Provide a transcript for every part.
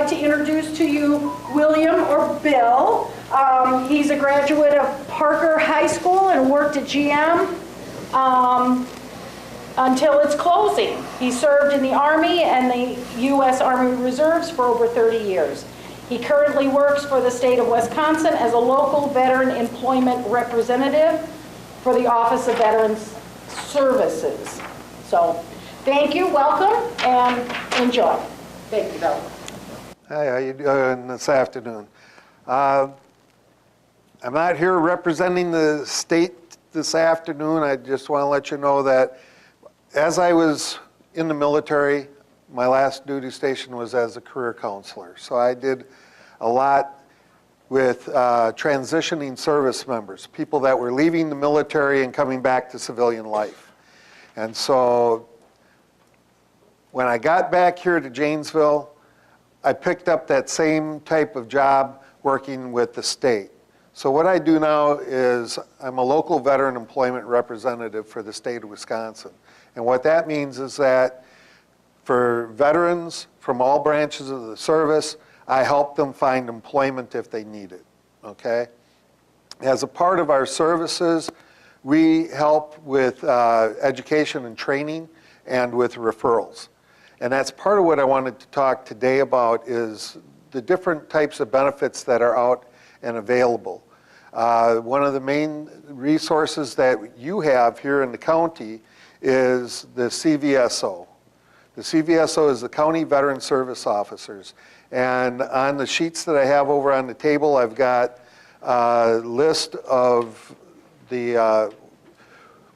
to introduce to you William, or Bill. He's a graduate of Parker High School and worked at GM until its closing. He served in the Army and the U.S. Army Reserves for over 30 years. He currently works for the state of Wisconsin as a local veteran employment representative for the Office of Veterans Services. So, thank you, welcome, and enjoy. Thank you, Bill. Hi, how you doing this afternoon? I'm not here representing the state this afternoon. I just want to let you know that as I was in the military, my last duty station was as a career counselor. So I did a lot with transitioning service members, people that were leaving the military and coming back to civilian life. And so when I got back here to Janesville, I picked up that same type of job working with the state. So what I do now is I'm a local veteran employment representative for the state of Wisconsin. And what that means is that for veterans from all branches of the service, I help them find employment if they need it, okay? As a part of our services, we help with education and training and with referrals. And that's part of what I wanted to talk today about is the different types of benefits that are out and available. One of the main resources that you have here in the county is the CVSO. The CVSO is the County Veteran Service Officers. And on the sheets that I have over on the table, I've got a list of the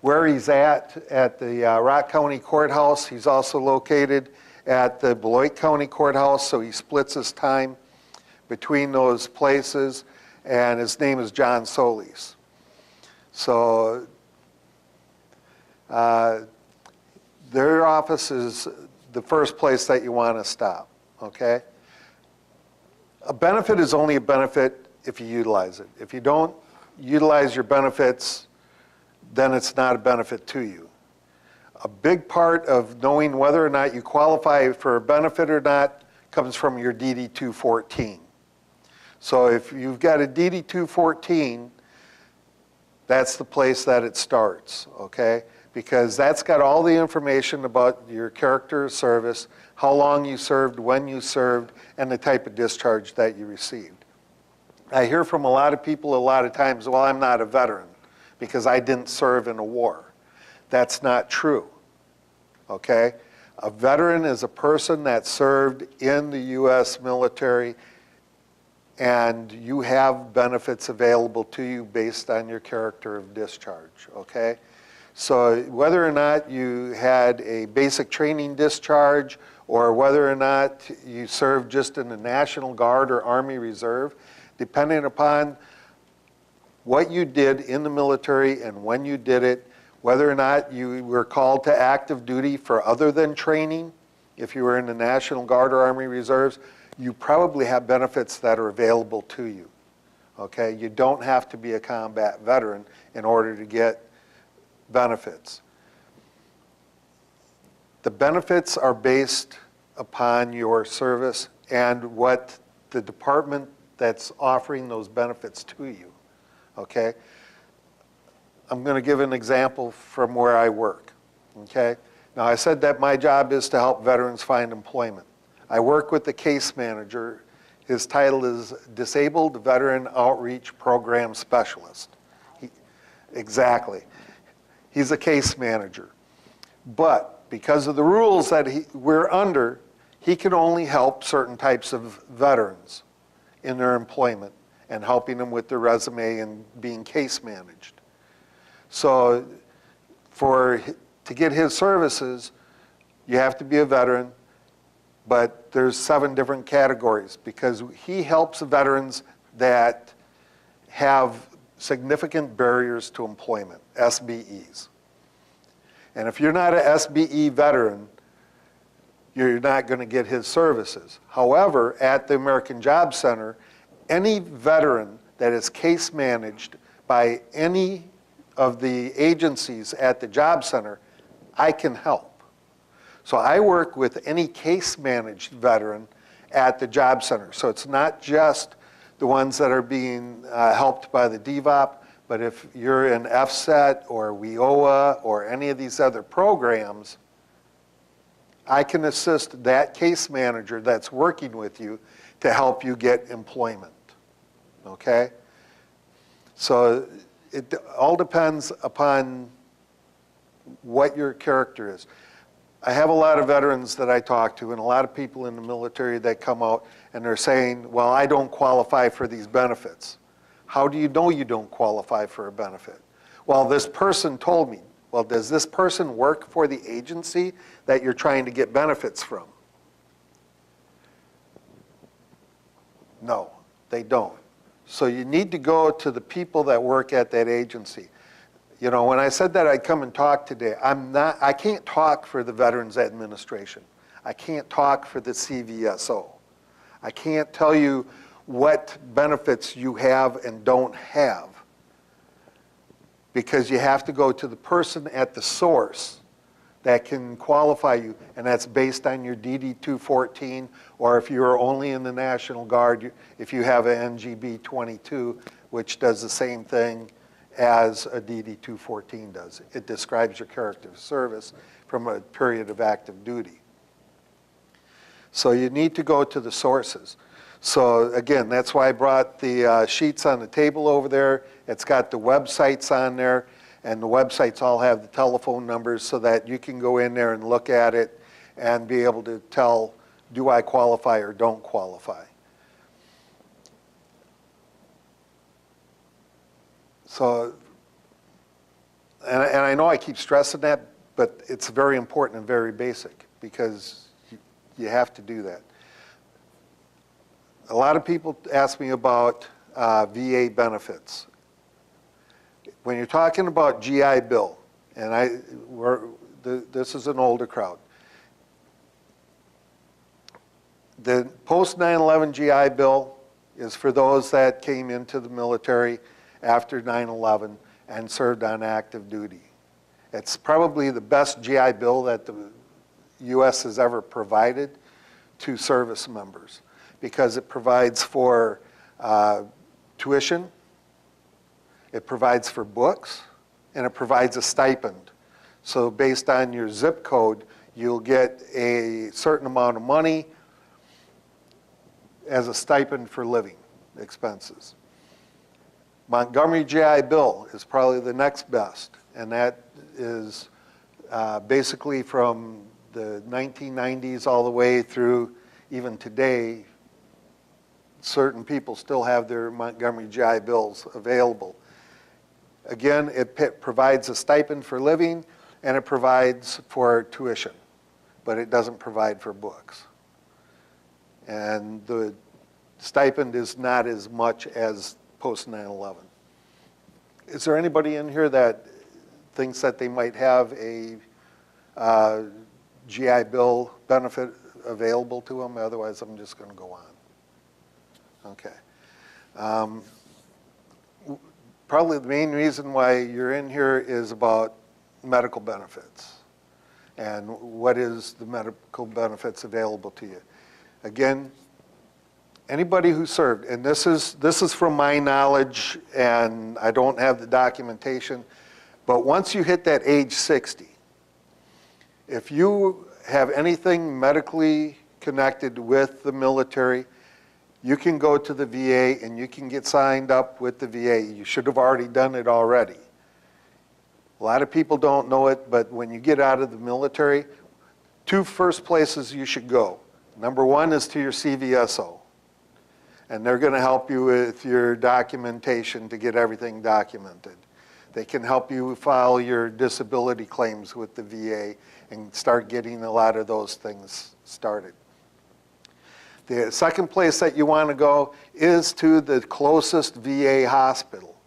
where he's at the Rock County Courthouse. He's also located at the Beloit County Courthouse, so he splits his time between those places, and his name is John Solis. So their office is the first place that you want to stop, okay? A benefit is only a benefit if you utilize it. If you don't utilize your benefits, then it's not a benefit to you. A big part of knowing whether or not you qualify for a benefit or not comes from your DD-214. So if you've got a DD-214, that's the place that it starts, okay? Because that's got all the information about your character of service, how long you served, when you served, and the type of discharge that you received. I hear from a lot of people a lot of times, well, I'm not a veteran because I didn't serve in a war. That's not true, okay? A veteran is a person that served in the U.S. military, and you have benefits available to you based on your character of discharge, okay? So whether or not you had a basic training discharge or whether or not you served just in the National Guard or Army Reserve, depending upon what you did in the military and when you did it, whether or not you were called to active duty for other than training, if you were in the National Guard or Army Reserves, you probably have benefits that are available to you, okay? You don't have to be a combat veteran in order to get benefits. The benefits are based upon your service and what the department that's offering those benefits to you, okay? I'm going to give an example from where I work, okay? Now, I said that my job is to help veterans find employment. I work with the case manager. His title is Disabled Veteran Outreach Program Specialist. Exactly. He's a case manager. But because of the rules that we're under, he can only help certain types of veterans in their employment and helping them with their resume and being case managed. So to get his services, you have to be a veteran, but there's 7 different categories because he helps veterans that have significant barriers to employment, SBEs. And if you're not an SBE veteran, you're not going to get his services. However, at the American Job Center, any veteran that is case managed by any of the agencies at the Job Center, I can help. So I work with any case managed veteran at the job center. So it's not just the ones that are being helped by the DVOP, but if you're in FSET or WIOA or any of these other programs, I can assist that case manager that's working with you to help you get employment, okay? So it all depends upon what your character is. I have a lot of veterans that I talk to and a lot of people in the military that come out and they're saying, well, I don't qualify for these benefits. How do you know you don't qualify for a benefit? Well, this person told me. Well, does this person work for the agency that you're trying to get benefits from? No, they don't. So you need to go to the people that work at that agency. You know, when I said that I'd come and talk today, I can't talk for the Veterans Administration. I can't talk for the CVSO. I can't tell you what benefits you have and don't have, because you have to go to the person at the source that can qualify you, and that's based on your DD 214, or if you're only in the National Guard, if you have an NGB 22, which does the same thing as a DD 214 does. It describes your character of service from a period of active duty. So you need to go to the sources. So again, that's why I brought the sheets on the table over there. It's got the websites on there, and the websites all have the telephone numbers so that you can go in there and look at it and be able to tell, do I qualify or don't qualify? So, and I know I keep stressing that, but it's very important and very basic because you have to do that. A lot of people ask me about VA benefits. When you're talking about GI Bill, and this is an older crowd, the post 9/11 GI Bill is for those that came into the military after 9/11 and served on active duty. It's probably the best GI Bill that the U.S. has ever provided to service members because it provides for tuition, it provides for books, and it provides a stipend. So based on your zip code, you'll get a certain amount of money as a stipend for living expenses. Montgomery GI Bill is probably the next best, and that is basically from the 1990s all the way through even today. Certain people still have their Montgomery GI Bills available. Again, it provides a stipend for living and it provides for tuition, but it doesn't provide for books. And the stipend is not as much as post 9/11. Is there anybody in here that thinks that they might have a GI Bill benefit available to them? Otherwise, I'm just going to go on. Okay. Probably the main reason why you're in here is about medical benefits and what is the medical benefits available to you. Again, anybody who served, and this is from my knowledge, and I don't have the documentation, but once you hit that age 60, if you have anything medically connected with the military, you can go to the VA and you can get signed up with the VA. You should have already done it already. A lot of people don't know it, but when you get out of the military, two first places you should go. Number one is to your CVSO. And they're going to help you with your documentation to get everything documented. They can help you file your disability claims with the VA and start getting a lot of those things started. The second place that you want to go is to the closest VA hospital.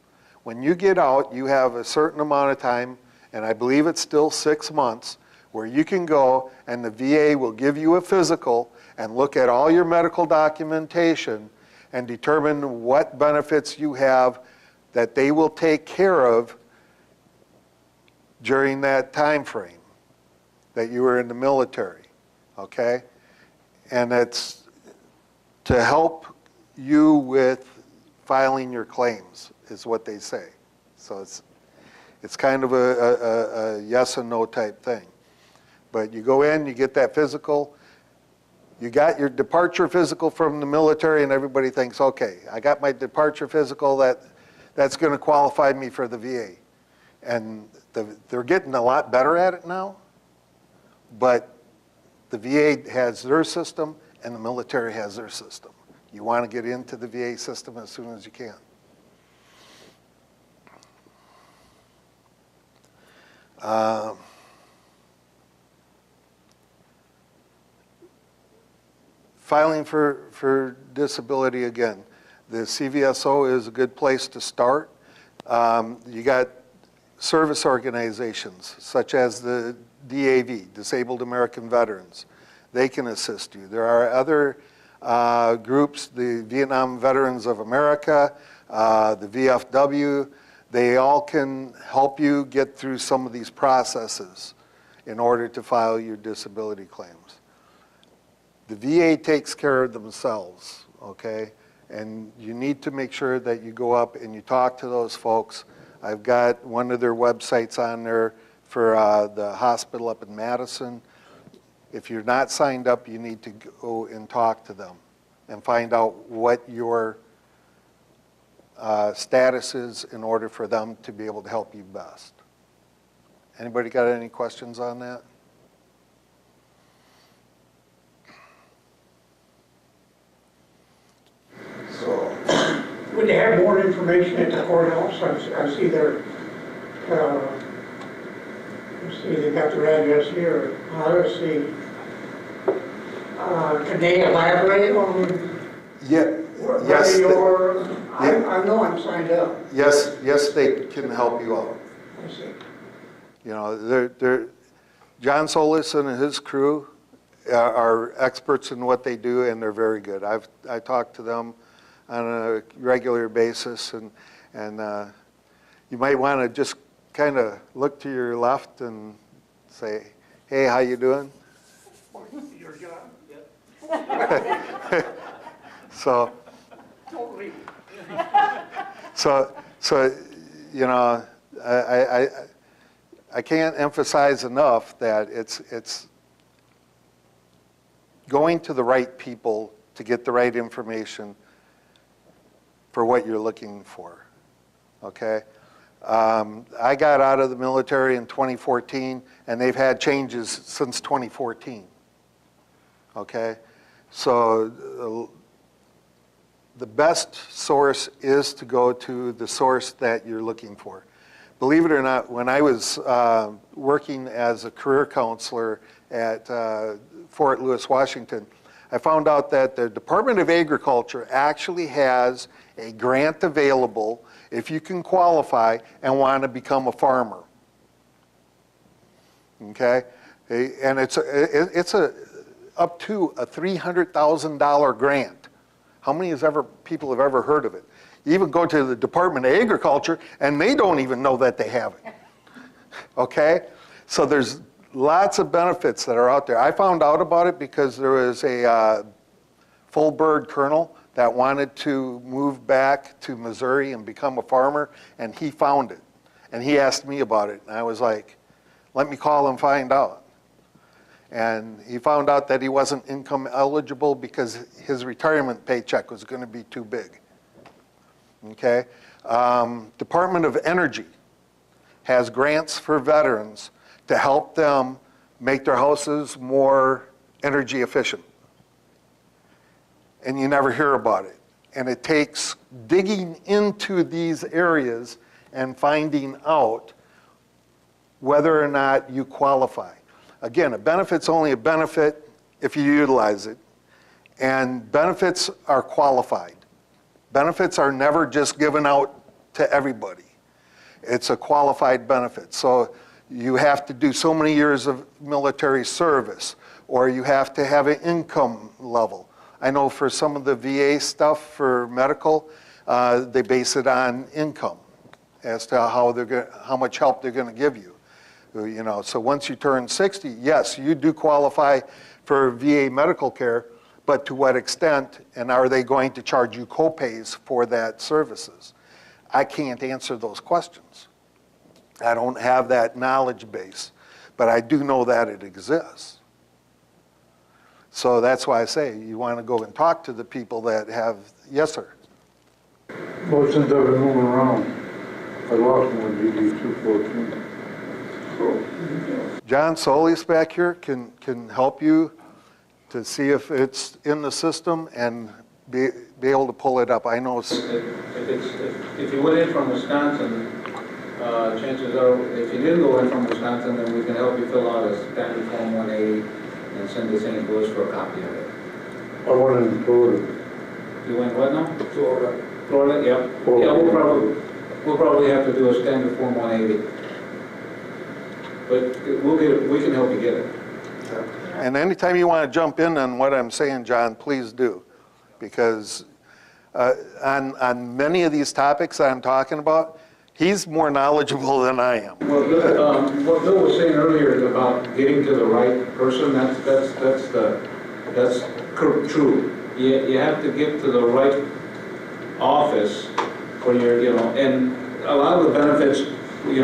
When you get out, you have a certain amount of time, and I believe it's still 6 months, where you can go and the VA will give you a physical and look at all your medical documentation and determine what benefits you have that they will take care of during that time frame that you were in the military, okay? And to help you with filing your claims, is what they say. So it's kind of a yes and no type thing. But you go in, you get that physical, you got your departure physical from the military, and everybody thinks, okay, I got my departure physical, that's going to qualify me for the VA. And they're getting a lot better at it now, but the VA has their system and the military has their system. You want to get into the VA system as soon as you can. Filing for disability again. The CVSO is a good place to start. You got service organizations such as the DAV, Disabled American Veterans. They can assist you. There are other groups, the Vietnam Veterans of America, the VFW. They all can help you get through some of these processes in order to file your disability claims. The VA takes care of themselves, okay? And you need to make sure that you go up and you talk to those folks. I've got one of their websites on there for the hospital up in Matteson. If you're not signed up, you need to go and talk to them and find out what your status is in order for them to be able to help you best. Anybody got any questions on that? So, would they have more information at the courthouse? I see their, they got their address here. Let's see. Can they elaborate on? Yeah. Yes. I know I'm signed up. Yes, they can help you out. I see. You know, John Solis and his crew are experts in what they do, and they're very good. I talk to them on a regular basis, and you might want to just kind of look to your left and say, "Hey, how you doing?" Your job? Yep. So. Totally. So you know, I can't emphasize enough that it's going to the right people to get the right information for what you're looking for, okay? I got out of the military in 2014, and they've had changes since 2014, okay? So the best source is to go to the source that you're looking for. Believe it or not, when I was working as a career counselor at Fort Lewis, Washington, I found out that the Department of Agriculture actually has a grant available if you can qualify and want to become a farmer. Okay? And it's up to a $300,000 grant. How many people have ever heard of it? You even go to the Department of Agriculture and they don't even know that they have it. Okay? So there's lots of benefits that are out there. I found out about it because there was a full bird colonel that wanted to move back to Missouri and become a farmer, and he found it. And he asked me about it, and I was like, let me call and find out. And he found out that he wasn't income eligible because his retirement paycheck was going to be too big. Okay? Department of Energy has grants for veterans to help them make their houses more energy efficient. And you never hear about it. And it takes digging into these areas and finding out whether or not you qualify. Again, a benefit's only a benefit if you utilize it. And benefits are qualified. Benefits are never just given out to everybody. It's a qualified benefit. So you have to do so many years of military service, or you have to have an income level. I know for some of the VA stuff for medical, they base it on income as to how much help they're going to give you. You know, so once you turn 60, yes, you do qualify for VA medical care, but to what extent, and are they going to charge you copays for that services? I can't answer those questions. I don't have that knowledge base, but I do know that it exists. So that's why I say you want to go and talk to the people that have, yes, sir. Well, since I've been moving around, I lost one DD 214. John Solis back here can help you to see if it's in the system and be able to pull it up. I know. If you went in from Wisconsin, chances are, if you didn't go in from Wisconsin, then we can help you fill out a standard Form 180 and send to St. Louis for a copy of it. I went in Florida. You went what now? Florida. Florida, yep. Florida. Yeah, we'll probably have to do a standard Form 180. But we can help you get it. And anytime you want to jump in on what I'm saying, John, please do. Because on many of these topics that I'm talking about, he's more knowledgeable than I am. Well, what Bill was saying earlier about getting to the right person, that's true. You have to get to the right office for your, and a lot of the benefits, we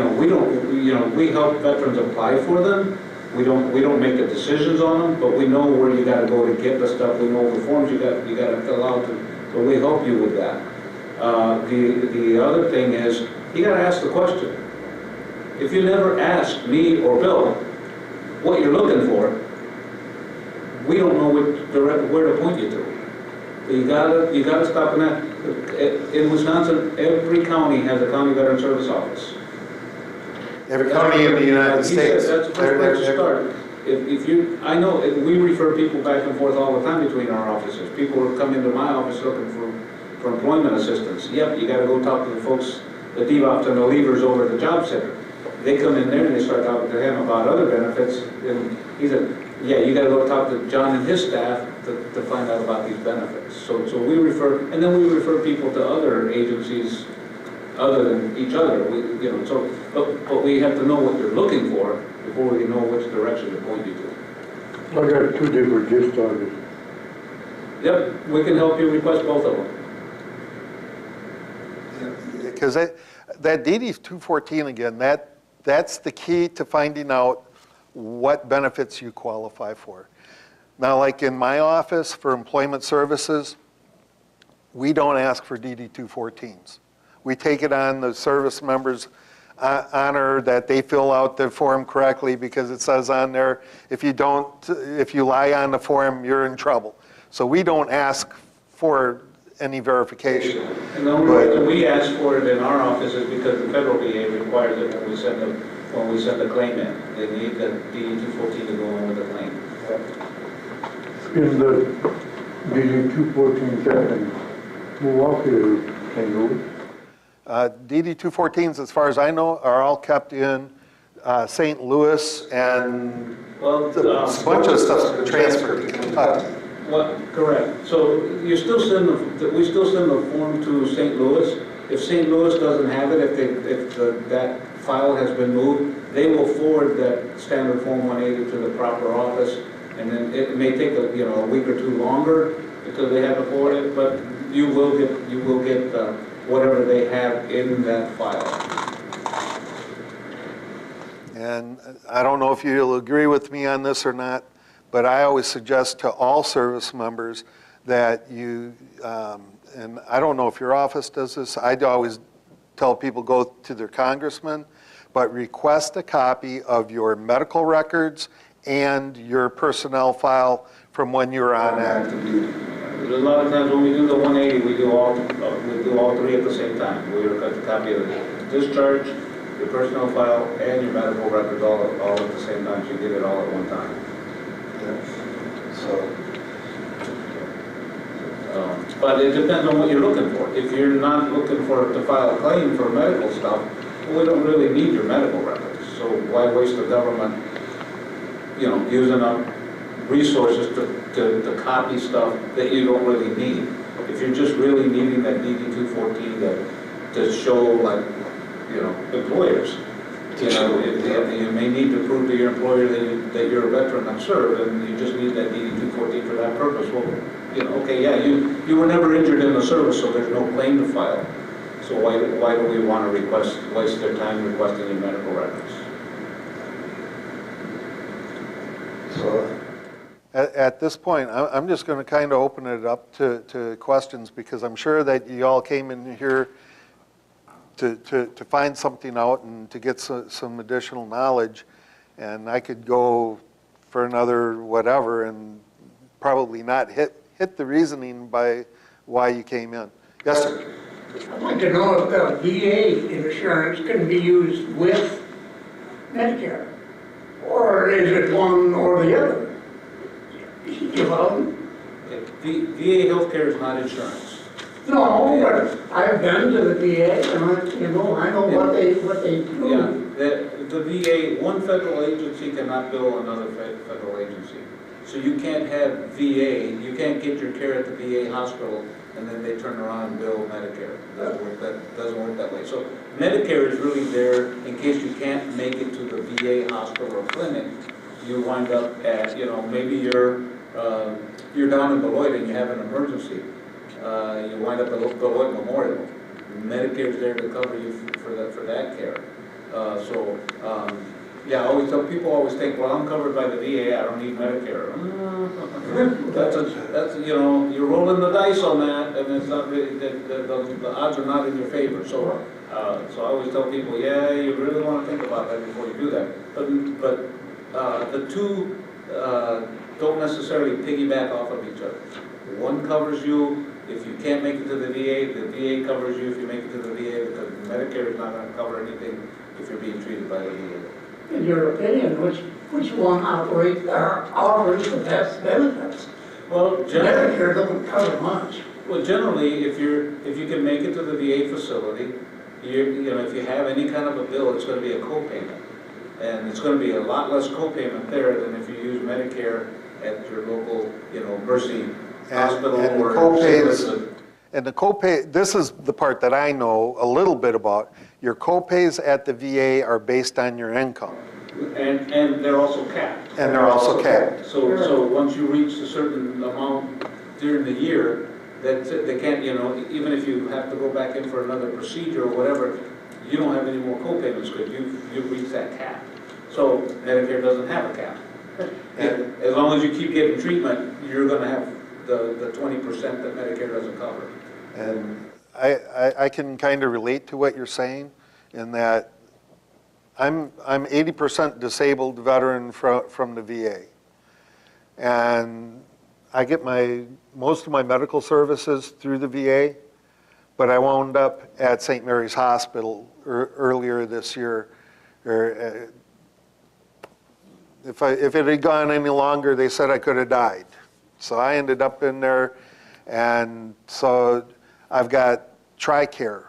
help veterans apply for them. We don't make the decisions on them, but we know where you got to go to get the stuff. We know the forms you got to fill out, so we help you with that. The other thing is you got to ask the question. If you never ask me or Bill what you're looking for, we don't know where to point you to. You gotta stop in that. In Wisconsin, every county has a county veteran service office. Every county in the United States. That's the first place to start. I know we refer people back and forth all the time between our offices. People will come into my office looking for employment assistance. Yep, you got to go talk to the folks, the DVOPs and the leavers over at the job center. They come in there and they start talking to him about other benefits, and he said, yeah, you got to go talk to John and his staff to find out about these benefits. So we refer, and then we refer people to other agencies other than each other. But we have to know what they're looking for before we can know which direction to point you to. I got 2 different gist targets. Yep, we can help you request both of them. Because that DD 214 again, that's the key to finding out what benefits you qualify for. Now, like in my office for employment services, we don't ask for DD 214s. We take it on the service members' honor that they fill out the form correctly, because it says on there, if you lie on the form, you're in trouble. So we don't ask for any verification. And the only reason we ask for it in our office is because the federal VA requires it when we send the claim in. They need the DD 214 to go in with the claim. In the DD 214 captain, Milwaukee or St. Louis? DD 214s, as far as I know, are all kept in St. Louis, and a bunch of stuff's transferred to Kentucky. Well, correct. So we still send the form to St. Louis. If St. Louis doesn't have it, if that file has been moved, they will forward that standard Form 180 to the proper office, and then it may take a week or 2 longer until they have to forward it, but you will get whatever they have in that file. And I don't know if you'll agree with me on this or not, but I always suggest to all service members that you, and I don't know if your office does this, I always tell people go to their congressman, but request a copy of your medical records and your personnel file from when you were on active duty. A lot of times when we do the 180, we do all 3 at the same time. We request a copy of the discharge, your personnel file, and your medical records all at the same time, so you get it all at one time. But it depends on what you're looking for. If you're not looking to file a claim for medical stuff, well, we don't really need your medical records. So why waste the government, using up resources to copy stuff that you don't really need? If you're just really needing that DD 214 to show, like, employers, if You may need to prove to your employer that you're a veteran and served, and you just need that DD 214 for that purpose. Well, you know, okay, yeah, you were never injured in the service, so there's no claim to file. So why do we want to waste their time requesting your medical records? So at this point, I'm just going to kind of open it up to questions, because I'm sure that you all came in here to find something out and to get some additional knowledge, and I could go for another whatever and probably not hit the reasoning by why you came in. Yes, sir. I'd like to know if the VA insurance can be used with Medicare, or is it one or the other? You know? VA healthcare is not insurance. No, but I've been to the VA, and I know what they do. Yeah, the VA, one federal agency cannot bill another federal agency. So you can't have VA, you can't get your care at the VA hospital and then they turn around and bill Medicare. That doesn't work that way. So Medicare is really there in case you can't make it to the VA hospital or clinic. You wind up at, you know, maybe you're down in Beloit and you have an emergency. You wind up at Beloit Memorial. Medicare is there to cover you for that care. Yeah, people always think, well, I'm covered by the VA, I don't need Medicare. That's you know, you're rolling the dice on that, and it's not really, the odds are not in your favor. So I always tell people, yeah, you really want to think about that before you do that. But the two don't necessarily piggyback off of each other. One covers you if you can't make it to the VA covers you if you make it to the VA, because Medicare is not going to cover anything if you're being treated by the VA. In your opinion, which one offers the best benefits? Well, Medicare doesn't cover much. Well, generally, if you can make it to the VA facility, you know, if you have any kind of a bill, it's going to be a copayment, and it's going to be a lot less copayment there than if you use Medicare at your local, you know, Mercy hospital or copays. And the copay, this is the part that I know a little bit about. Your copays at the VA are based on your income. And they're also capped. And they're also capped. So once you reach a certain amount during the year, that's it. They can't, you know, even if you have to go back in for another procedure or whatever, you don't have any more copayments because you've reached that cap. So Medicare doesn't have a cap. And as long as you keep getting treatment, you're going to have the 20% that Medicare doesn't cover. And I can kind of relate to what you're saying in that I'm 80% disabled veteran from the VA. And I get most of my medical services through the VA, but I wound up at St. Mary's Hospital earlier this year. If it had gone any longer, they said I could have died. So I ended up in there, and so I've got TRICARE,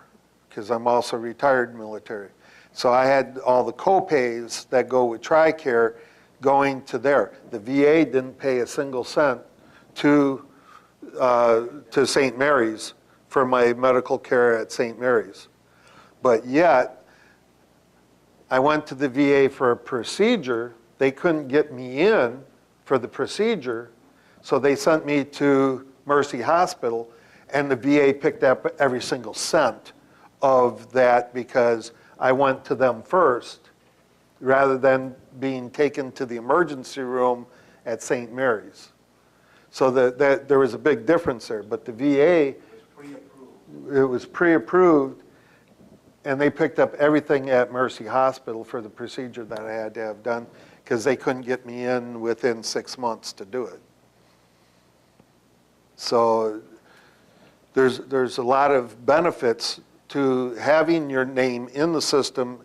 because I'm also retired military. So I had all the copays that go with TRICARE going to there. The VA didn't pay a single cent to St. Mary's for my medical care at St. Mary's. But yet, I went to the VA for a procedure. They couldn't get me in for the procedure, so they sent me to Mercy Hospital, and the VA picked up every single cent of that because I went to them first rather than being taken to the emergency room at St. Mary's. So that there was a big difference there. But the VA, it was pre-approved, and they picked up everything at Mercy Hospital for the procedure that I had to have done because they couldn't get me in within 6 months to do it. So there's a lot of benefits to having your name in the system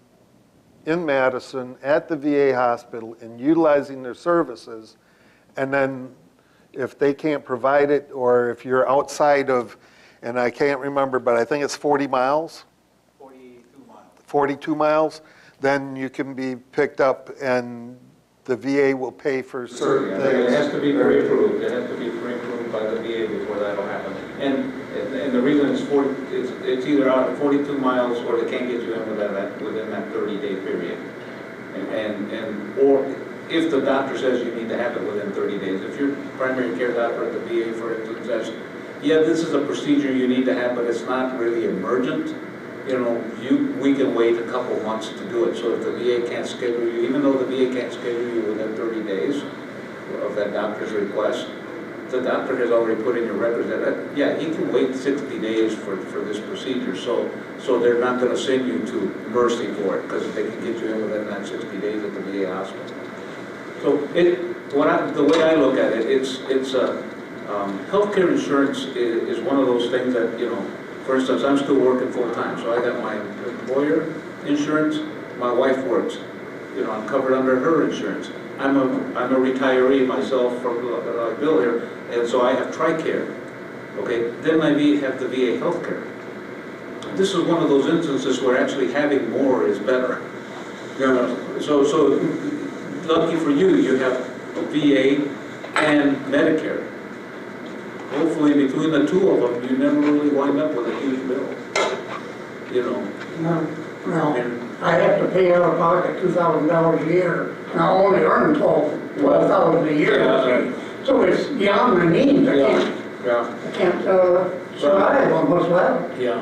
in Matteson at the VA hospital and utilizing their services. And then if they can't provide it, or if you're outside of, and I can't remember, but I think it's 40 miles? 42 miles. 42 miles, then you can be picked up and the VA will pay for certain things. It has to be pre-approved. It has to be pre-approved by the VA before that'll happen. And the reason it's either out at 42 miles or they can't get you in within that 30-day period. or if the doctor says you need to have it within 30 days. If your primary care doctor at the VA, for instance, says, yeah, this is a procedure you need to have, but it's not really emergent, we can wait a couple months to do it. So if the VA can't schedule you, even though the VA can't schedule you within 30 days of that doctor's request, the doctor has already put in your records that, yeah, he can wait 60 days for this procedure. So they're not going to send you to Mercy for it, because they can get you in within that 60 days at the VA hospital. So the way I look at it, healthcare insurance is one of those things that, for instance, I'm still working full-time, so I got my employer insurance, my wife works, I'm covered under her insurance. I'm a retiree myself from Bill here, and so I have TRICARE, okay? Then I have the VA healthcare. This is one of those instances where actually having more is better. So lucky for you, you have VA and Medicare. Hopefully between the two of them, you never really wind up with a huge bill, Well, I have to pay out of pocket $2,000 a year, and I only earn $12,000 a year. Yeah. So it's beyond my means. I can't survive on what's left. Yeah.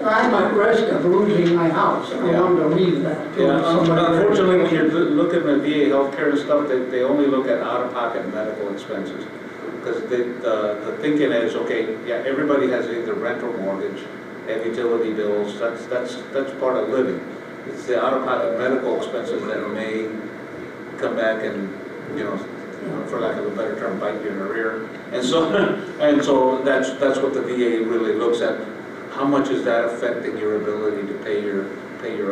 I'm at risk of losing my house, and I want to leave that to Yeah, somebody. unfortunately, when you're looking at VA healthcare and stuff, they only look at out-of-pocket medical expenses. Because the thinking is, okay, yeah, everybody has either rent or mortgage, have utility bills, that's part of living. It's the out-of-pocket medical expenses that may come back and, for lack of a better term, bite you in the rear. And so that's what the VA really looks at. How much is that affecting your ability to pay your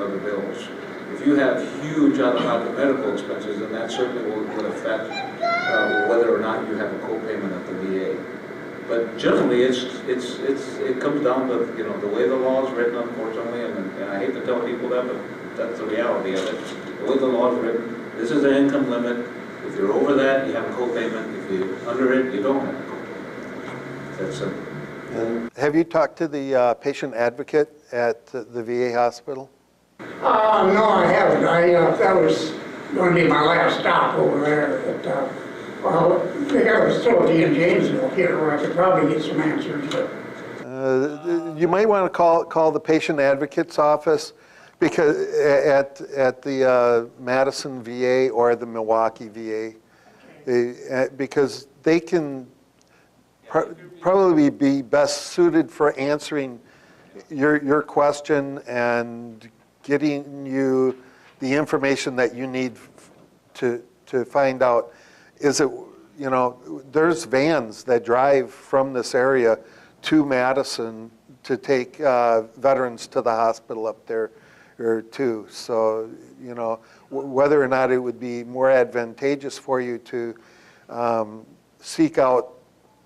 other bills? If you have huge out-of-pocket medical expenses, then that certainly would affect whether or not you have a co-payment at the VA. But generally, it comes down to the way the law is written, unfortunately, and I hate to tell people that, but that's the reality of it. The way the law is written, this is the income limit. If you're over that, you have a co-payment. If you're under it, you don't have a co-payment. That's simple. And have you talked to the patient advocate at the VA hospital? No, I haven't. That was going to be my last stop over there. They got a facility in Janesville here where I could probably get some answers. But You might want to call the patient advocate's office, because at the Matteson VA or the Milwaukee VA, because they can probably be best suited for answering your question and getting you the information that you need to find out. Is it, there's vans that drive from this area to Matteson to take veterans to the hospital up there too. So, whether or not it would be more advantageous for you to seek out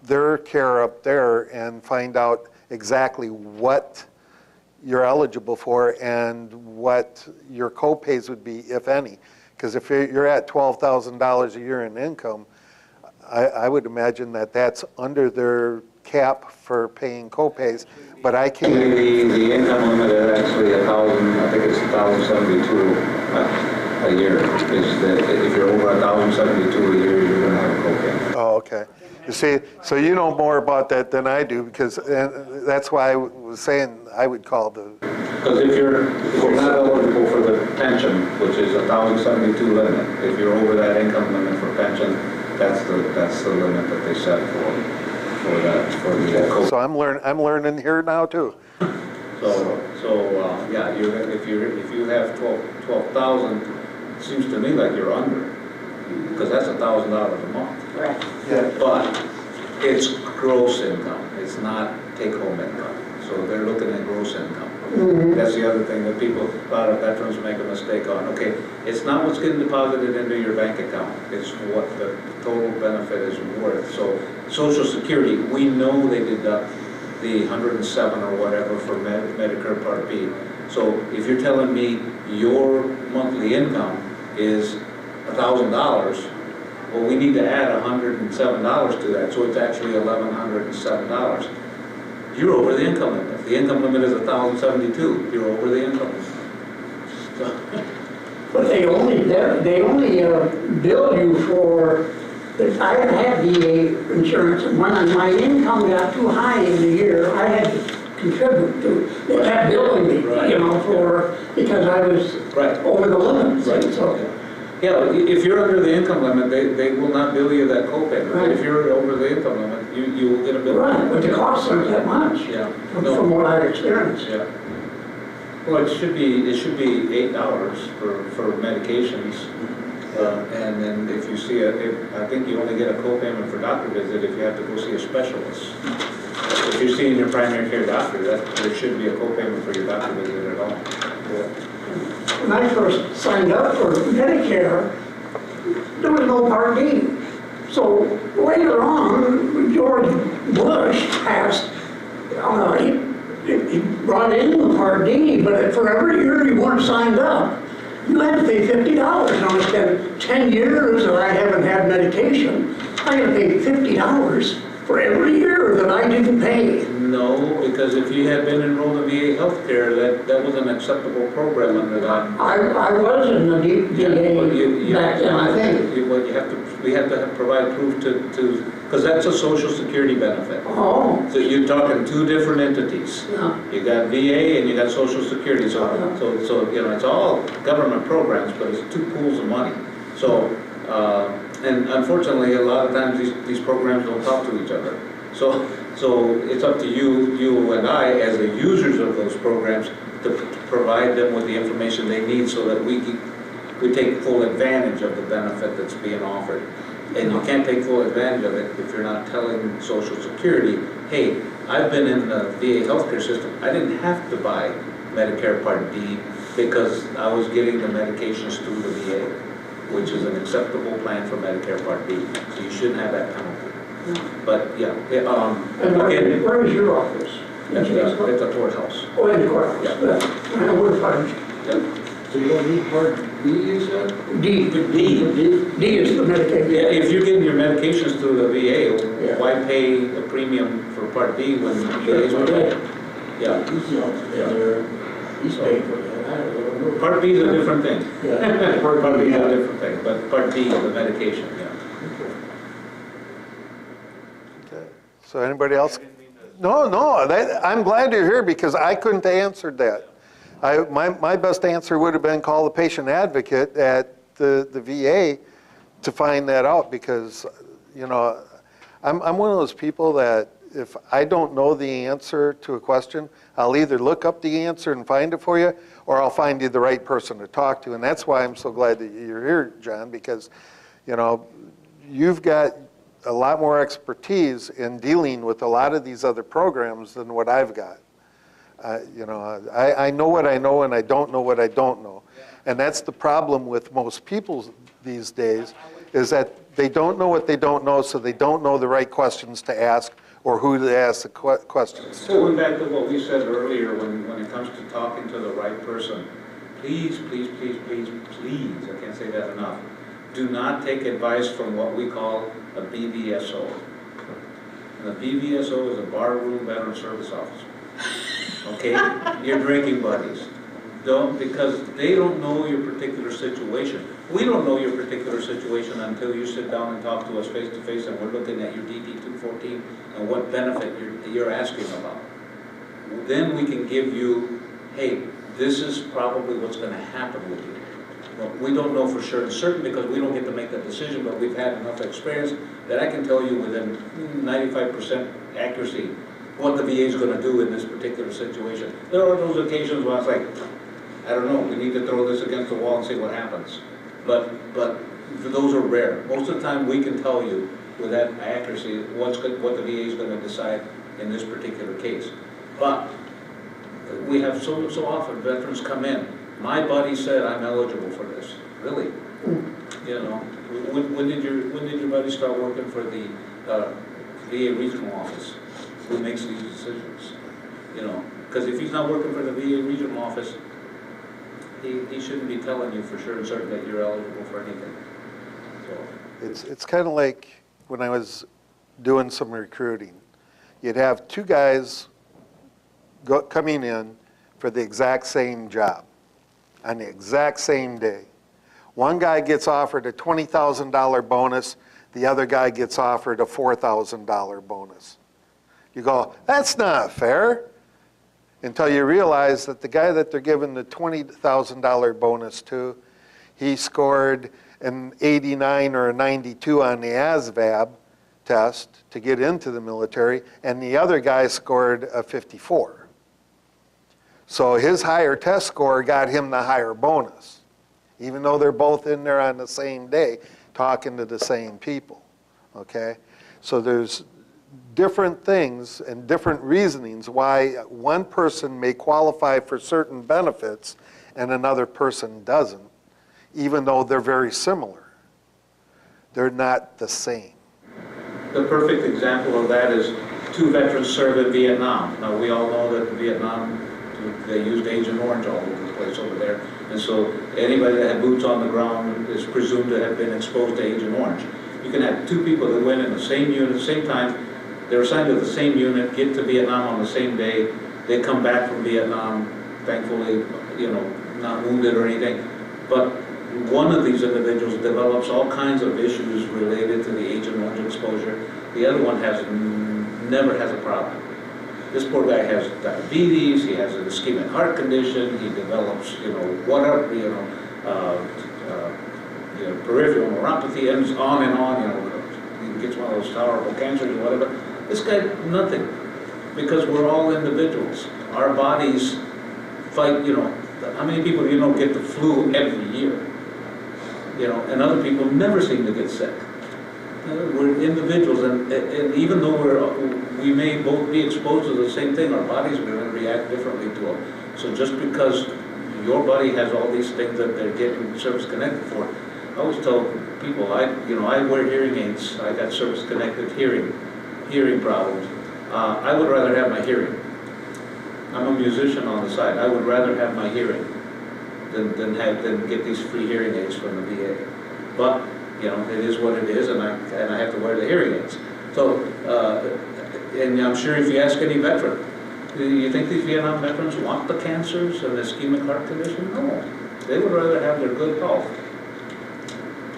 their care up there and find out exactly what you're eligible for and what your co-pays would be, if any. Because if you're at $12,000 a year in income, I would imagine that that's under their cap for paying co-pays. But I can't. The income limit is actually I think it's 1,072 a year. Is that if you're over 1,072 a year, you're going to have a co-payment. Oh, okay. You see, so you know more about that than I do, because that's why I was saying I would call the. Because if you're not eligible for the pension, which is 1,072 limit, if you're over that income limit for pension, that's the limit that they set for the co-pay. So I'm learning here now too. So yeah, if you have 12,000, it seems to me like you're under, because that's $1,000 a month. Right. Yeah. But it's gross income. It's not take-home income. So they're looking at gross income. Mm-hmm. That's the other thing that a lot of veterans make a mistake on. Okay, it's not what's getting deposited into your bank account. It's what the total benefit is worth. So Social Security, we know they deduct the 107 or whatever for Medicare Part B. So if you're telling me your monthly income is $1,000, well, we need to add $107 to that, so it's actually $1,107. You're over the income limit. If the income limit is 1,072, you're over the income limit. But they only bill you for, I had VA insurance, and when my income got too high in the year, I had to contribute to, they kept billing me, you know, because I was over the limit. Right. So, Yeah, if you're under the income limit, they will not bill you that copay. Right. If you're over the income limit, you will get a bill. right, but the costs aren't that much. Yeah. From what I've experienced. Yeah. Well, it should be $8 for medications. And then if you see I think you only get a copayment for doctor visit if you have to go see a specialist. If you're seeing your primary care doctor, there shouldn't be a copayment for your doctor visit at all. Yeah. When I first signed up for Medicare, there was no Part D. So later on, George Bush passed, he brought in the Part D, but for every year you weren't signed up, you had to pay $50. Now it's been 10 years that I haven't had medication. I got to pay $50 for every year that I didn't pay. No, because if you had been enrolled in VA healthcare, that was an acceptable program under that. I was in the VA back then, I think. We have to provide proof to, because that's a Social Security benefit. Oh. So you're talking two different entities. Yeah. You got VA and you got Social Security. So you know, it's all government programs, but it's two pools of money. So, and unfortunately, a lot of times these programs don't talk to each other. So it's up to you and I, as the users of those programs, to provide them with the information they need so that we take full advantage of the benefit that's being offered. And you can't take full advantage of it if you're not telling Social Security, hey, I've been in the VA healthcare system. I didn't have to buy Medicare Part D because I was getting the medications through the VA, which is an acceptable plan for Medicare Part D. So you shouldn't have that penalty. But yeah, And again, where is your office? it's a courthouse. Oh, in the courthouse. Yeah. I know where to find you. Yeah. So you don't need Part B, you said? D. D is the Medicaid. Yeah, if you're getting your medications through the VA, Yeah. why pay a premium for Part D when VA is provided? Yeah. He's paying for that. I don't know. Part B is a different thing. Yeah. Part B is a different thing, but Part D, the medication, yeah. Okay. So anybody else? No, I'm glad you're here because I couldn't have answered that. My best answer would have been call the patient advocate at the VA to find that out because, you know, I'm one of those people that if I don't know the answer to a question, I'll either look up the answer and find it for you, or I'll find you the right person to talk to. And that's why I'm so glad that you're here, John, because, you know, you've got a lot more expertise in dealing with a lot of these other programs than what I've got. You know, I know what I know and I don't know what I don't know. And that's the problem with most people these days, is that they don't know what they don't know, so they don't know the right questions to ask or who to ask the questions to. Going back to what we said earlier, when it comes to talking to the right person, please, I can't say that enough, do not take advice from what we call a BVSO. And a BVSO is a barroom veteran service officer. Okay, your drinking buddies. Because they don't know your particular situation. We don't know your particular situation until you sit down and talk to us face to face and we're looking at your DD 214 and what benefit you're asking about. Then we can give you, hey, this is probably what's going to happen with you. Well, we don't know for sure and certain because we don't get to make that decision, but we've had enough experience that I can tell you within 95% accuracy what the VA is going to do in this particular situation. There are those occasions where I was like, I don't know, we need to throw this against the wall and see what happens. But those are rare. Most of the time we can tell you with that accuracy what the VA is going to decide in this particular case. But we have so often veterans come in, my buddy said I'm eligible for this. Really? You know, when did your buddy start working for the VA regional office? Who makes these decisions? You know, because if he's not working for the VA regional office, he shouldn't be telling you for sure and certain that you're eligible for anything. So It's kind of like when I was doing some recruiting. You'd have two guys coming in for the exact same job on the exact same day. One guy gets offered a $20,000 bonus, the other guy gets offered a $4,000 bonus. You go, that's not fair, until you realize that the guy that they're giving the $20,000 bonus to, he scored an 89 or a 92 on the ASVAB test to get into the military, and the other guy scored a 54. So his higher test score got him the higher bonus, even though they're both in there on the same day talking to the same people, okay? So there's different things and different reasonings why one person may qualify for certain benefits and another person doesn't, even though they're very similar. They're not the same. The perfect example of that is two veterans served in Vietnam. Now, we all know that in Vietnam, they used Agent Orange all over the place over there. And so anybody that had boots on the ground is presumed to have been exposed to Agent Orange. You can have two people that went in the same unit at the same time. They're assigned to the same unit, get to Vietnam on the same day. They come back from Vietnam, thankfully, not wounded or anything. But one of these individuals develops all kinds of issues related to the Agent Orange exposure. The other one never has a problem. This poor guy has diabetes, he has an ischemic heart condition, he develops, whatever, peripheral neuropathy, and on, he gets one of those horrible cancers or whatever. This guy, nothing, because we're all individuals. Our bodies fight, how many people get the flu every year? And other people never seem to get sick. We're individuals, and even though we may both be exposed to the same thing, our bodies are going to react differently to them. So just because your body has all these things that they're getting service-connected for, I always tell people, I wear hearing aids. I got service-connected hearing problems. I would rather have my hearing. I'm a musician on the side. I would rather have my hearing than get these free hearing aids from the VA. But it is what it is, and I have to wear the hearing aids. So, and I'm sure if you ask any veteran, do you think these Vietnam veterans want the cancers and the ischemic heart condition? No. They would rather have their good health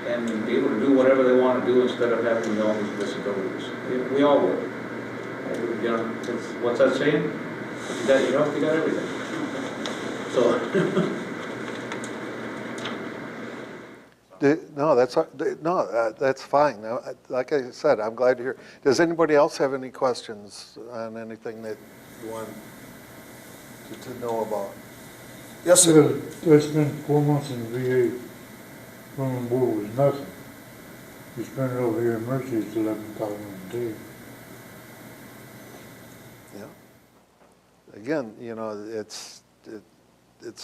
and be able to do whatever they want to do instead of having all these disabilities. We all would. What's that saying? You got your health, you got everything. So. That's fine. Now, like I said, I'm glad to hear. Does anybody else have any questions on anything that you want to know about? Yes, sir. I spent 4 months in the VA. Running board was nothing. You spend it over here in Mercy, it's $11,000 a day. Yeah. Again, it's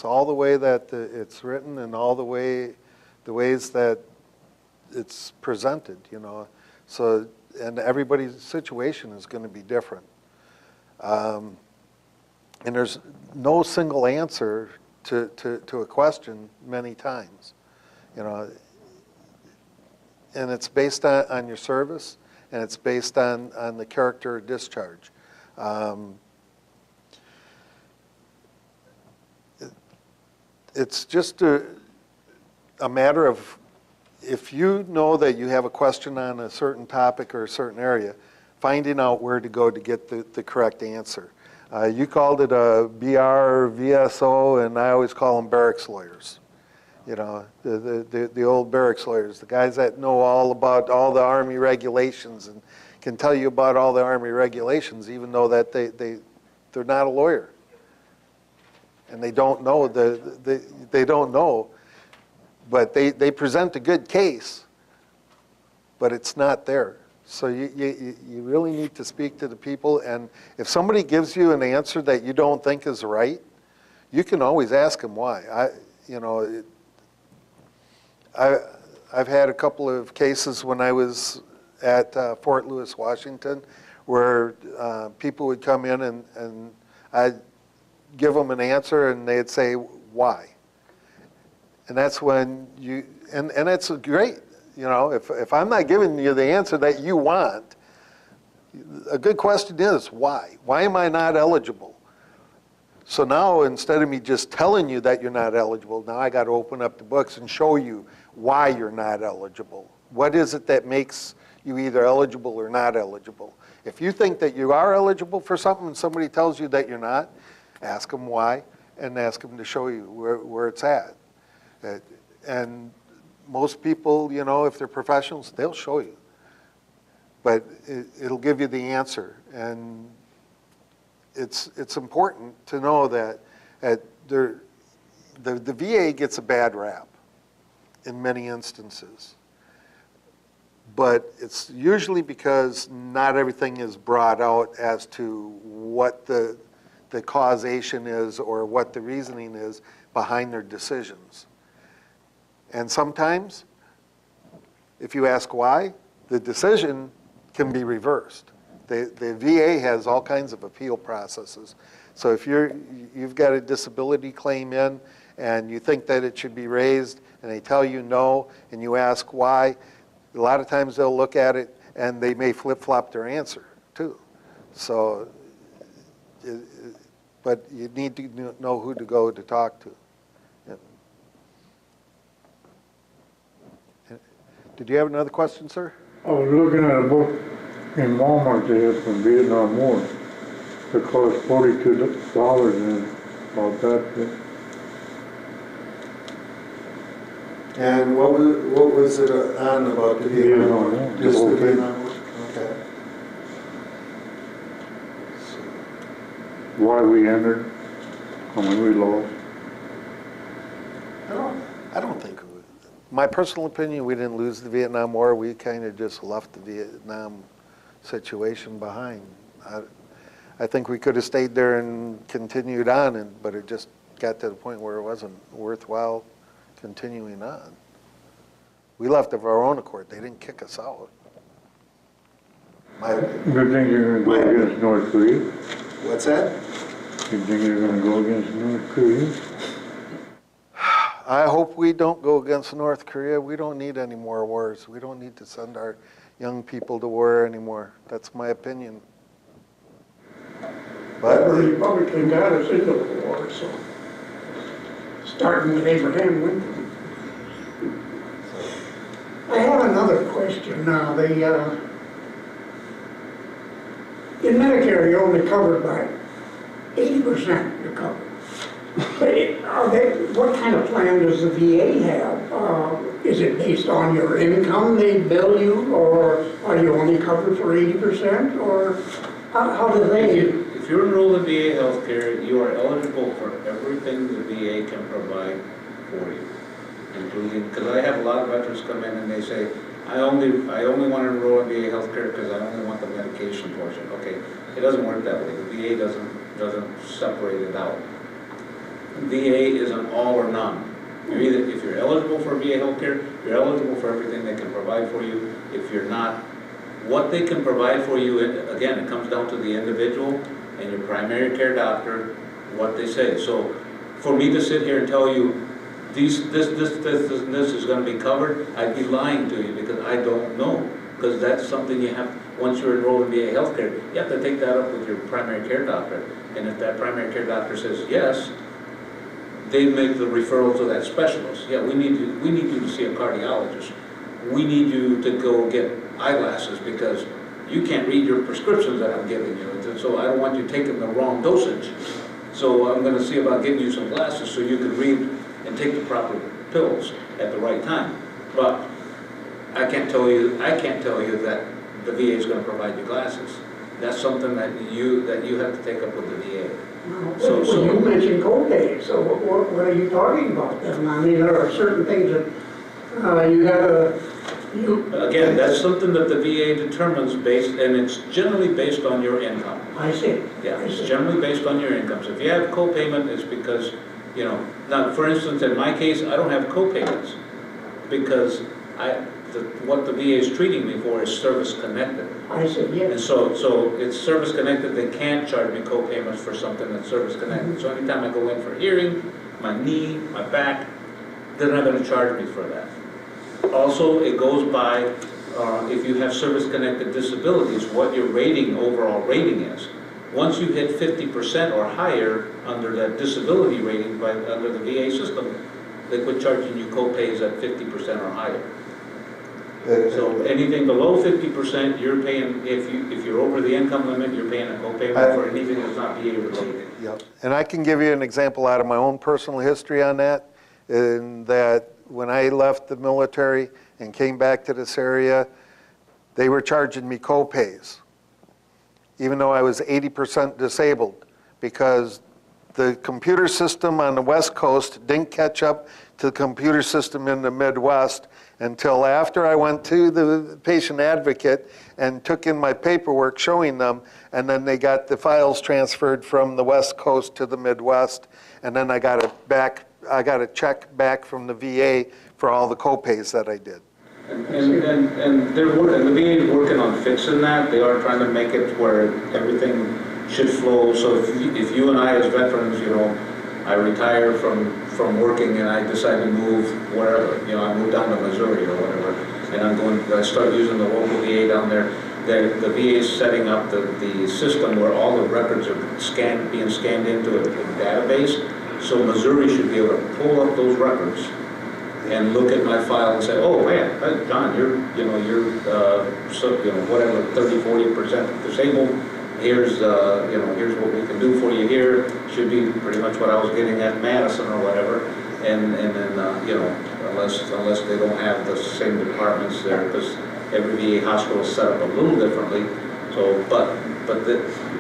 all the way that it's written and all the ways that it's presented, So, and everybody's situation is going to be different. And there's no single answer to a question many times, And it's based on your service, and it's based on the character of discharge. It's just a matter of, if you know that you have a question on a certain topic or a certain area, finding out where to go to get the correct answer. You called it a BR, VSO, and I always call them barracks lawyers. The old barracks lawyers, the guys that know all about all the Army regulations and can tell you about all the Army regulations, even though that they're not a lawyer. And they don't know, they don't know. But they present a good case, but it's not there. So you really need to speak to the people, and if somebody gives you an answer that you don't think is right, you can always ask them why. I've had a couple of cases when I was at Fort Lewis, Washington, where people would come in and I'd give them an answer and they'd say, why? And that's when and that's great. If I'm not giving you the answer that you want, a good question is why? Why am I not eligible? So now, instead of me just telling you that you're not eligible, now I got to open up the books and show you why you're not eligible. What is it that makes you either eligible or not eligible? If you think that you are eligible for something and somebody tells you that you're not, ask them why and ask them to show you where it's at. And most people, you know, if they're professionals, they'll show you. But it'll give you the answer. And it's important to know that the VA gets a bad rap in many instances. But it's usually because not everything is brought out as to what the causation is or what the reasoning is behind their decisions. And sometimes, if you ask why, the decision can be reversed. The VA has all kinds of appeal processes. So if you've got a disability claim in and you think that it should be raised and they tell you no and you ask why, a lot of times they'll look at it and they may flip-flop their answer too. So, but you need to know who to go to talk to. Did you have another question, sir? I was looking at a book in Walmart they had from Vietnam War. It cost $42 and about that. And what was it on about the Vietnam War? Just the Vietnam War? Okay. Why we entered, how many we lost. I don't think, my personal opinion, we didn't lose the Vietnam War. We kind of just left the Vietnam situation behind. I think we could have stayed there and continued on, but it just got to the point where it wasn't worthwhile continuing on. We left of our own accord. They didn't kick us out. You think you're going to go against North Korea? What's that? You think you're going to go against North Korea? I hope we don't go against North Korea. We don't need any more wars. We don't need to send our young people to war anymore. That's my opinion. But The Republican got us into the war, so starting with Abraham Lincoln. I have another question now. In Medicare, you're only covered by 80% you're covered. But what kind of plan does the VA have? Is it based on your income they bill you, or are you only covered for 80%, or how do they? If you're enrolled in VA healthcare, you are eligible for everything the VA can provide for you, including, because I have a lot of veterans come in and they say, I only want to enroll in VA healthcare because I only want the medication portion. Okay, it doesn't work that way. The VA doesn't separate it out. VA is an all or none. You're either, if you're eligible for VA healthcare, you're eligible for everything they can provide for you. If you're not, what they can provide for you, again, it comes down to the individual and your primary care doctor, what they say. So for me to sit here and tell you this is going to be covered, I'd be lying to you because I don't know. Because that's something you have, once you're enrolled in VA healthcare, you have to take that up with your primary care doctor. And if that primary care doctor says yes, they make the referral to that specialist. Yeah, we need you to see a cardiologist. We need you to go get eyeglasses because you can't read your prescriptions that I'm giving you. So I don't want you taking the wrong dosage. So I'm going to see about getting you some glasses so you can read and take the proper pills at the right time. But I can't tell you that the VA is going to provide you glasses. That's something that you have to take up with the VA. So you mentioned copays, so what are you talking about then? I mean, there are certain things that you gotta, Again, that's something that the VA determines and it's generally based on your income. I see. Yeah, it's generally based on your income. So if you have copayment, it's because, now for instance, in my case, I don't have copayments because what the VA is treating me for is service-connected. I see, yes. And so it's service-connected, they can't charge me co-payments for something that's service-connected. So anytime I go in for hearing, my knee, my back, they're not going to charge me for that. Also, it goes by, if you have service-connected disabilities, what your overall rating is. Once you hit 50% or higher under that disability rating under the VA system, they quit charging you co-pays at 50% or higher. So anything below 50%, you're paying, if you're over the income limit, you're paying a co-payment for anything that's not VA related. Yep. And I can give you an example out of my own personal history on that, in that when I left the military and came back to this area, they were charging me co-pays, even though I was 80% disabled, because the computer system on the West Coast didn't catch up to the computer system in the Midwest until after I went to the patient advocate and took in my paperwork showing them, and then they got the files transferred from the West Coast to the Midwest, and then I got a check back from the VA for all the co-pays that I did. And the VA is working on fixing that. They are trying to make it where everything should flow. So if you and I as veterans, you know, I retire from working and I decide to move wherever, you know, I moved down to Missouri or whatever, and I start using the local VA down there. The VA is setting up the system where all the records are being scanned into a database. So Missouri should be able to pull up those records and look at my file and say, oh man, John, you're whatever, 30–40% disabled. Here's here's what we can do for you here. Should be pretty much what I was getting at Matteson or whatever. And then unless they don't have the same departments there, because every VA hospital is set up a little differently. So, but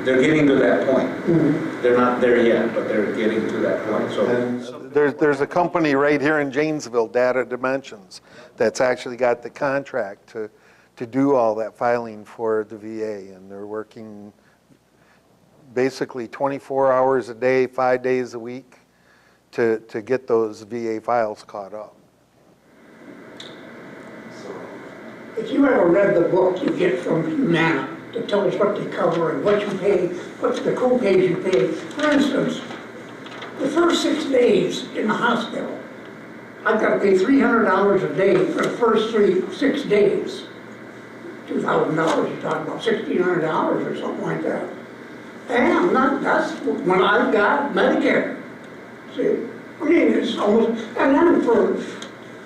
they're getting to that point. Mm-hmm. They're not there yet, but they're getting to that point. So, and there's a company right here in Janesville, Data Dimensions, that's actually got the contract to do all that filing for the VA, and they're working basically 24 hours a day, 5 days a week to get those VA files caught up. If you ever read the book you get from Humana that tells what they cover and what you pay, what's the co-pays you pay. For instance, the first 6 days in the hospital, I've got to pay $300 a day for the first 6 days. $2,000, you're talking about $1,600 or something like that. And that's when I've got Medicare. See, I mean, it's almost, and then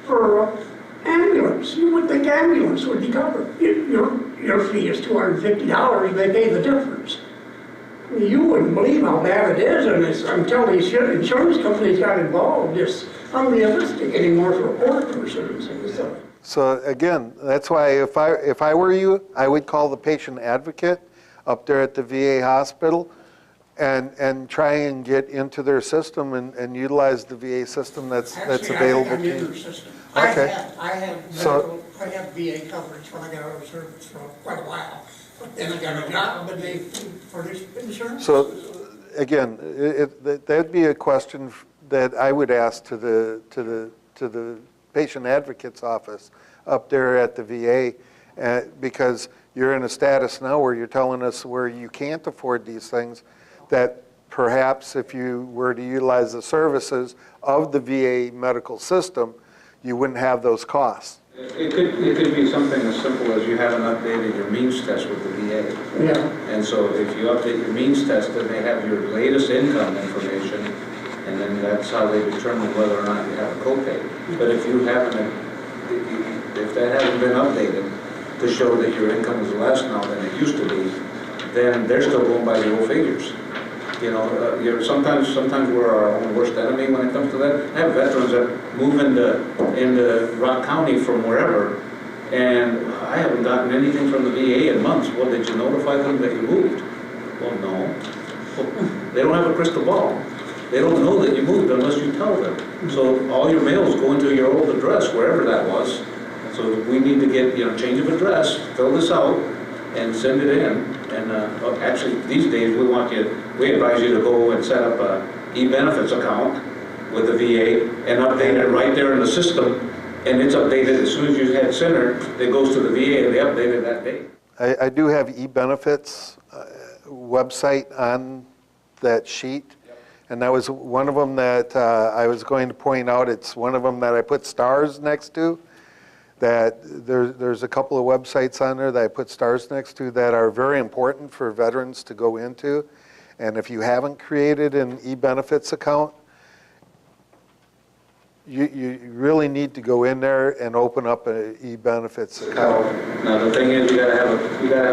for ambulance, you would think ambulance would be covered. Your fee is $250, they pay the difference. I mean, you wouldn't believe how bad it is, and it's, until these insurance companies got involved, it's unrealistic anymore for a poor person. So again, that's why if I were you, I would call the patient advocate up there at the VA hospital and try and get into their system and utilize the VA system that's available to you. Okay. I have VA coverage when I got out of service for quite a while, but then I got a job and they furnished insurance. So again, that'd be a question that I would ask to the patient advocate's office up there at the VA, because you're in a status now where you're telling us where you can't afford these things, that perhaps if you were to utilize the services of the VA medical system, you wouldn't have those costs. It could be something as simple as you haven't updated your means test with the VA. Yeah. And so if you update your means test, then they have your latest income information, and then that's how they determine whether or not you have a copay. But if you haven't, if that hasn't been updated to show that your income is less now than it used to be, then they're still going by the old figures. You know, sometimes we're our own worst enemy when it comes to that. I have veterans that move into Rock County from wherever, and I haven't gotten anything from the VA in months. Well, did you notify them that you moved? Well, no. Well, they don't have a crystal ball. They don't know that you moved unless you tell them. So all your mails go into your old address, wherever that was. So we need to get, change of address, fill this out, and send it in. And actually, these days, we advise you to go and set up a e-benefits account with the VA and update it right there in the system. And it's updated as soon as you hit center, it goes to the VA and they update it that day. I do have e-benefits website on that sheet. And that was one of them that I was going to point out. It's one of them that I put stars next to. That there's a couple of websites on there that I put stars next to that are very important for veterans to go into. And if you haven't created an e-benefits account, you really need to go in there and open up an e-benefits account. Now, the thing is, you gotta have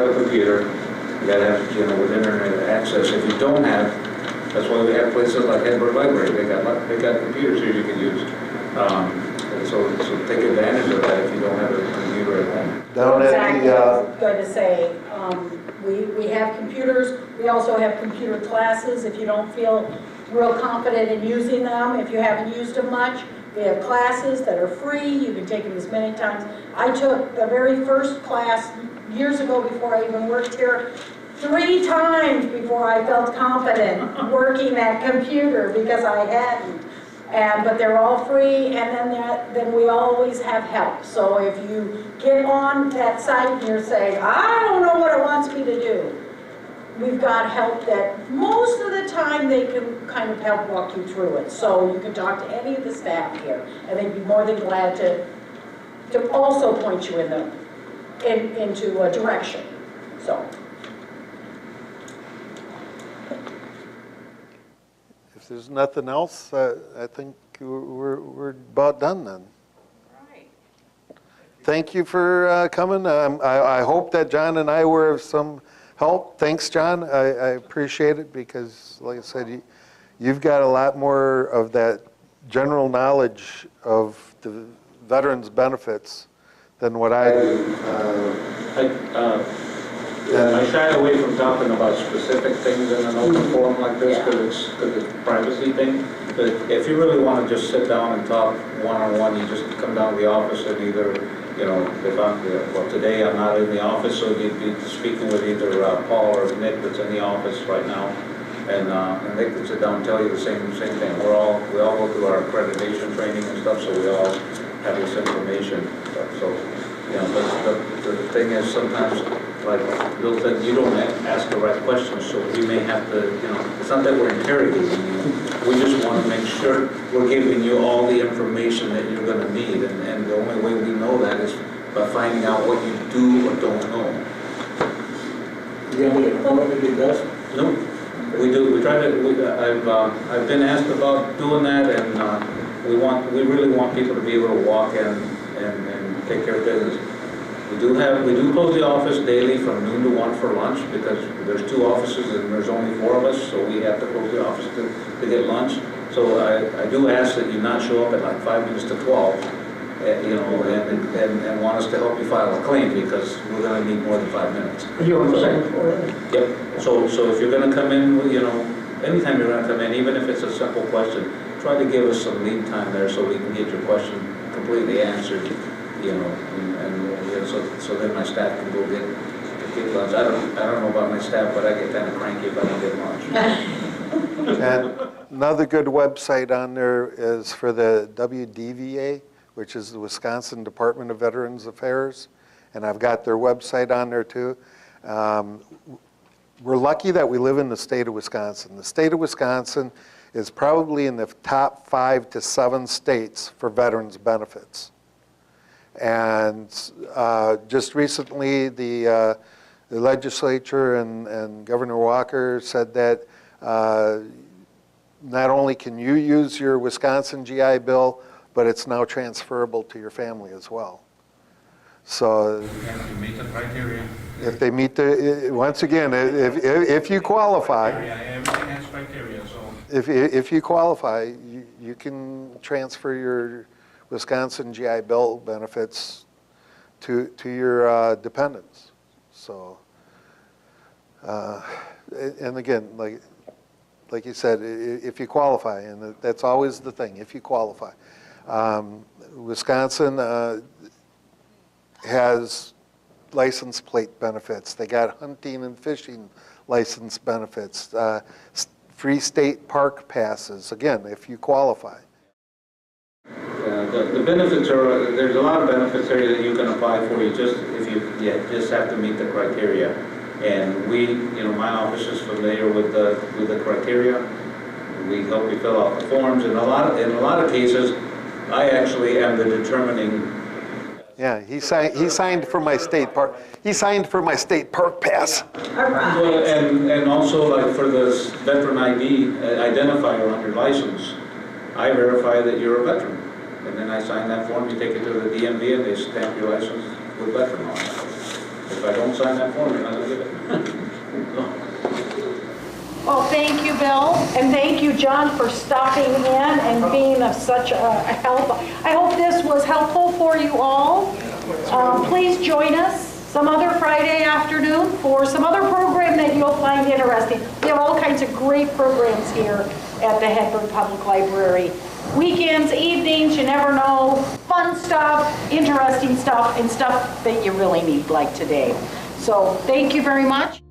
a computer, you gotta have, with internet access. If you don't have, that's why we have places like Hedberg Library, they got computers here you can use. And so take advantage of that if you don't have a computer at home. Down at Exactly, the, I was going to say, we have computers, we also have computer classes. If you don't feel real confident in using them, if you haven't used them much, we have classes that are free, you can take them as many times. I took the very first class years ago before I even worked here, 3 times before I felt confident working that computer because I hadn't. But they're all free, and then we always have help. So if you get on that site and you're saying, I don't know what it wants me to do, we've got help that most of the time they can kind of help walk you through it. So you can talk to any of the staff here, and they'd be more than glad to also point you into a direction. So. if there's nothing else, I think we're about done then. Right. Thank you for coming. I hope that John and I were of some help. Thanks, John. I appreciate it because, like I said, you've got a lot more of that general knowledge of the veterans' benefits than what I do. I shy away from talking about specific things in an open forum like this because it's a privacy thing. But if you really want to just sit down and talk one-on-one, you just come down to the office and either, if I'm, well, today I'm not in the office, so you'd be speaking with either Paul or Nick that's in the office right now, and they can sit down and tell you the same thing. We all go through our accreditation training and stuff, so we all have this information. So, but the thing is sometimes, like Bill said, you don't ask the right questions, so we may have to, it's not that we're interrogating you. We just want to make sure we're giving you all the information that you're going to need, and the only way we know that is by finding out what you do or don't know. You have any appointment to best? No, we do. We try to. I've been asked about doing that, and we really want people to be able to walk in and take care of business. We do close the office daily from noon to 1 for lunch because there's 2 offices and there's only 4 of us, so we have to close the office to get lunch. So I do ask that you not show up at like 5 minutes to 12, and want us to help you file a claim because we're going to need more than 5 minutes. You're on the second floor? Yep. So if you're going to come in, anytime you're going to come in, even if it's a simple question, try to give us some lead time there so we can get your question completely answered. So then my staff can go get lunch. I don't know about my staff, but I get kind of cranky if I don't get lunch. And another good website on there is for the WDVA, which is the Wisconsin Department of Veterans Affairs, and I've got their website on there too. We're lucky that we live in the state of Wisconsin. The state of Wisconsin is probably in the top 5 to 7 states for veterans benefits. And just recently, the legislature and Governor Walker said that not only can you use your Wisconsin GI Bill, but it's now transferable to your family as well. So If you meet the criteria. if they meet the, once again, if you qualify, Everything has criteria, so. if you qualify, you can transfer your Wisconsin GI Bill benefits to your dependents. So, and again, like you said, if you qualify, and that's always the thing, if you qualify. Wisconsin has license plate benefits. They got hunting and fishing license benefits, free state park passes, again, if you qualify. The benefits are, there's a lot of benefits there that you can apply for. You just have to meet the criteria. And my office is familiar with the criteria. We help you fill out the forms. And in a lot of cases, I actually am the determining Yeah, he signed for my state park. He signed for my state park pass. Well, and also like for this veteran ID identifier on your license, I verify that you're a veteran. And then I sign that form, you take it to the DMV and they stamp your license with veteran on it. If I don't sign that form, you're not gonna get it. Well, thank you, Bill, and thank you, John, for stopping in and being of such a help. I hope this was helpful for you all. Please join us some other Friday afternoon for some other program that you'll find interesting. We have all kinds of great programs here at the Hedberg Public Library. Weekends, evenings, you never know, fun stuff, interesting stuff, and stuff that you really need like today. So thank you very much.